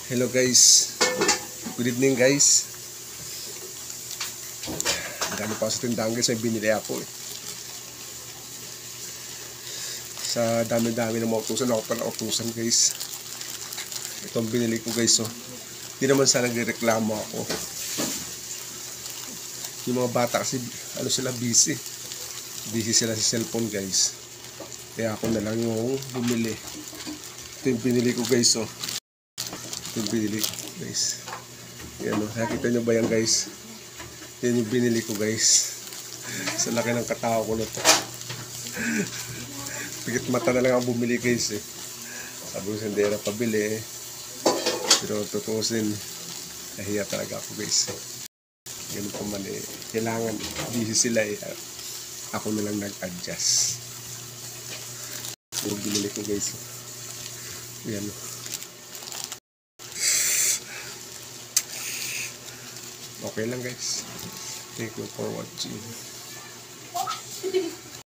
Hello guys. Good evening guys. Dami pa sa tindahan guys, may binili ako eh. Sa dami-dami ng mga utusan, ako pala utusan guys. Itong binili ko guys oh. Hindi naman sana nagreklamo ako. Yung mga bata kasi ano sila, busy. Busy sila sa cellphone guys. Kaya ako na lang yung bumili. Ito yung binili ko guys oh. Ito yung binili ko guys. Yan oh, nakita nyo ba yan guys? Yan yung binili ko guys. Sa laki ng katao ko na to. Pigit mata na lang ang bumili guys eh. Sabi ko sendera pabili eh. Pero tutusin, nahiya talaga ako guys. Ganun pa man eh. Kailangan, busy sila eh. Ako na lang nag-adjust. Yung binili ko guys. Yan. Okay lang guys. Thank you for watching.